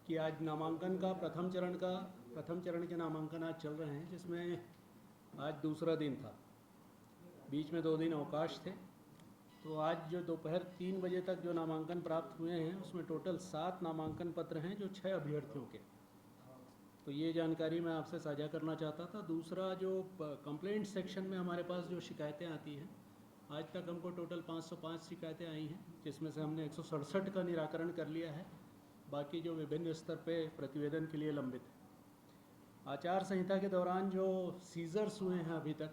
कि आज नामांकन का प्रथम चरण के नामांकन आज चल रहे हैं, जिसमें आज दूसरा दिन था। बीच में 2 दिन अवकाश थे। तो आज जो दोपहर 3 बजे तक जो नामांकन प्राप्त हुए हैं, उसमें टोटल 7 नामांकन पत्र हैं जो 6 अभ्यर्थियों के। तो ये जानकारी मैं आपसे साझा करना चाहता था। दूसरा, जो कंप्लेंट सेक्शन में हमारे पास जो शिकायतें आती हैं, आज तक हमको टोटल 505 शिकायतें आई हैं, जिसमें से हमने 167 का निराकरण कर लिया है। बाकी जो विभिन्न स्तर पे प्रतिवेदन के लिए लंबित है। आचार संहिता के दौरान जो सीजर्स हुए हैं अभी तक,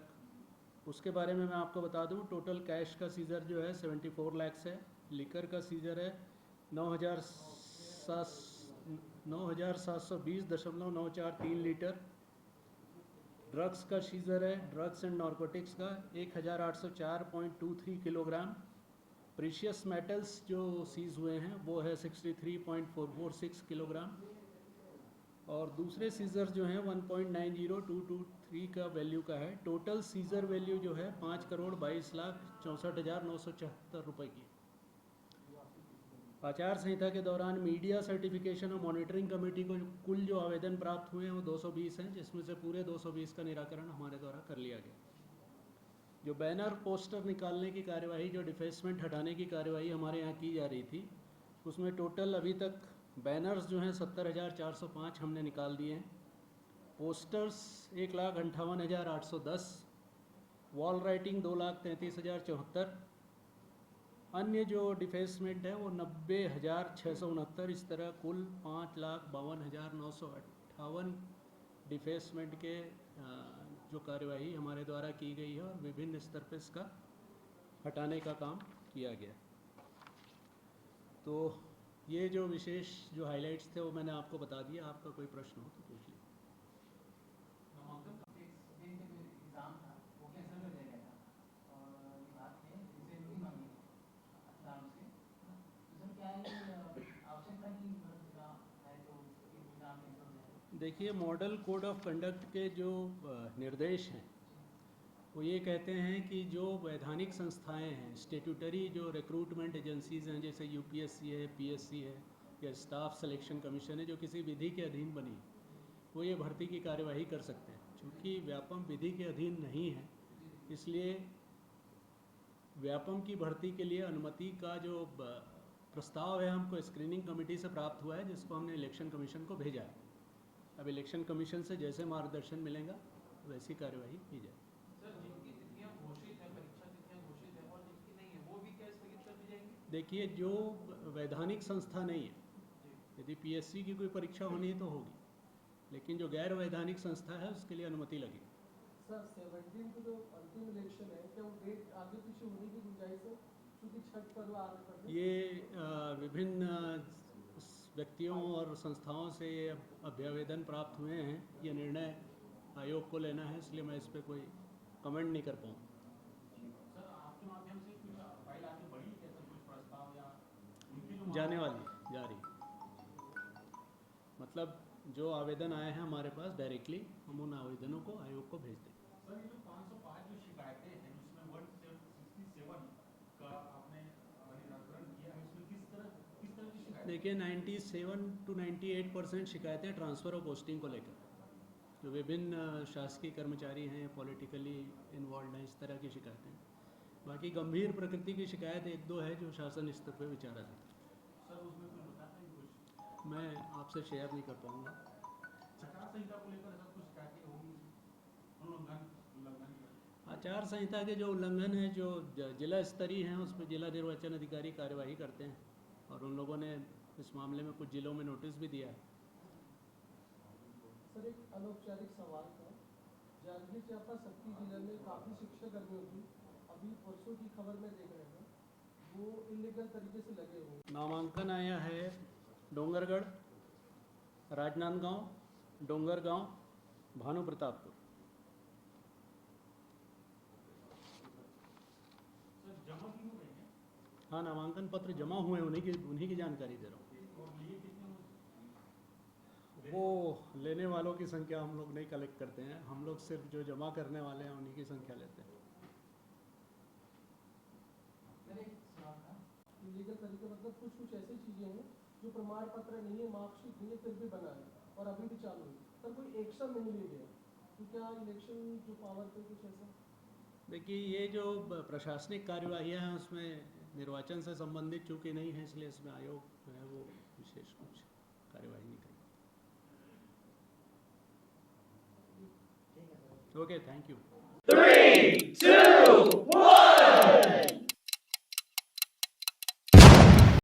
उसके बारे में मैं आपको बता दूं। टोटल कैश का सीज़र जो है 74 लैक्स है। लिकर का सीज़र है 9,720.943 लीटर। ड्रग्स का सीज़र है, ड्रग्स एंड नारकोटिक्स का 1,804.23 किलोग्राम। प्रीशियस मेटल्स जो सीज़ हुए हैं वो है 63.446 किलोग्राम। और दूसरे सीज़र जो हैं 1.90223 का वैल्यू का है। टोटल सीज़र वैल्यू जो है 5,22,64,974 रुपये की। आचार संहिता के दौरान मीडिया सर्टिफिकेशन और मॉनिटरिंग कमेटी को कुल जो आवेदन प्राप्त हुए हैं वो 220 हैं, जिसमें से पूरे 220 का निराकरण हमारे द्वारा कर लिया गया। जो बैनर पोस्टर निकालने की कार्यवाही, जो डिफेसमेंट हटाने की कार्यवाही हमारे यहाँ की जा रही थी, उसमें टोटल अभी तक बैनर्स जो हैं 70,405 हमने निकाल दिए हैं। पोस्टर्स 1,58,810, वॉल राइटिंग 2,33,074, अन्य जो डिफेसमेंट है वो 90,669। इस तरह कुल 5,52,958 डिफेसमेंट के जो कार्यवाही हमारे द्वारा की गई है, और विभिन्न स्तर पर इसका हटाने का काम किया गया। तो ये जो विशेष जो हाइलाइट्स थे वो मैंने आपको बता दिया। आपका कोई प्रश्न हो तो पूछ लीजिए। देखिए, मॉडल कोड ऑफ कंडक्ट के जो निर्देश हैं वो ये कहते हैं कि जो वैधानिक संस्थाएं हैं, स्टेट्यूटरी जो रिक्रूटमेंट एजेंसीज़ हैं, जैसे यूपीएससी है, पीएससी है, या स्टाफ सिलेक्शन कमीशन है, जो किसी विधि के अधीन बनी, वो ये भर्ती की कार्यवाही कर सकते हैं। चूँकि व्यापम विधि के अधीन नहीं है, इसलिए व्यापम की भर्ती के लिए अनुमति का जो प्रस्ताव है हमको स्क्रीनिंग कमेटी से प्राप्त हुआ है, जिसको हमने इलेक्शन कमीशन को भेजा है। अब इलेक्शन कमीशन से जैसे मार्गदर्शन मिलेगा वैसी कार्यवाही की जाए। सर, जिनकी तिथियां घोषित है, परीक्षा तिथियां घोषित है, और जिनकी नहीं है, वो भी क्या स्थगित कर दी जाएंगी? देखिए, जो वैधानिक संस्था नहीं है, यदि पीएससी की कोई परीक्षा होनी है तो होगी, लेकिन जो गैर वैधानिक संस्था है उसके लिए अनुमति लगेगी। सर, 17 को जो अंतिम इलेक्शन है, क्या वो डेट आगे पीछे होने की गुंजाइश है? क्योंकि छठ पर्व आ रहा है। ये विभिन्न व्यक्तियों और संस्थाओं से अभ्यावेदन प्राप्त हुए हैं। ये निर्णय आयोग को लेना है, इसलिए मैं इस पर कोई कमेंट नहीं कर पाऊँ। सर, आपके माध्यम से कुछ फाइल आगे बढ़ी है, सर, कुछ प्रस्ताव या उनकी जो जाने वाली जा रही, मतलब जो आवेदन आए हैं हमारे पास डायरेक्टली, हम उन आवेदनों को आयोग को भेज दें। सर, ये जो 505 जो शिकायतें हैं, जिसमें 167 का आपने निराकरण किया है, उसमें किस तरह की शिकायत? देखिए, 97 to 98% शिकायतें ट्रांसफ़र और पोस्टिंग को लेकर, जो विभिन्न शासकीय कर्मचारी हैं, पॉलिटिकली इन्वॉल्व हैं, इस तरह की शिकायतें। बाकी गंभीर प्रकृति की शिकायत 1-2 है जो शासन स्तर पर विचाराधीन है। सर, उसमें कुछ बताते हैं कुछ? मैं आपसे शेयर नहीं कर पाऊँगा। आचार संहिता को लेकर सब कुछ शिकायतें होंगी, उल्लंघन आचार संहिता के जो उल्लंघन है, जो जिला स्तरीय हैं, उस पर जिला निर्वाचन अधिकारी कार्यवाही करते हैं, और उन लोगों ने इस मामले में कुछ जिलों में नोटिस भी दिया है। सर, एक अनौपचारिक सवाल था। जांजगीर चांपा शक्ति जिले में काफ़ी शिक्षाकर्मियों की अभी परसों की खबर में देख रहे हैं, वो इलीगल तरीके से लगे हुए। नामांकन आया है डोंगरगढ़, राजनांदगांव, डोंगरगांव, भानु प्रतापपुर। सर, जमा भी हुए हैं? हाँ, नामांकन पत्र जमा हुए, उन्हीं की जानकारी दे रहा हूँ। और लिए कितने? वो लेने वालों की संख्या हम लोग नहीं कलेक्ट करते हैं, हम लोग सिर्फ जो जमा करने वाले हैं उन्हीं की संख्या लेते हैं। इलीगल तरीके मतलब कुछ ऐसी चीज़ें हैं जो प्रमाण पत्र नहीं है, मार्कशीट नहीं है, फिर भी बना है और अभी भी चालू है, पर कोई एक्शन नहीं लिया गया, तो क्या इलेक्शन जो पावर पे कुछ ऐसा? देखिए, ये जो प्रशासनिक कार्यवाहियाँ हैं उसमें निर्वाचन से संबंधित चूँकि नहीं है, इसलिए इसमें आयोग जो है वो विशेष कुछ कार्यवाही नहीं करेगा। Okay, thank you. 3, 2, 1.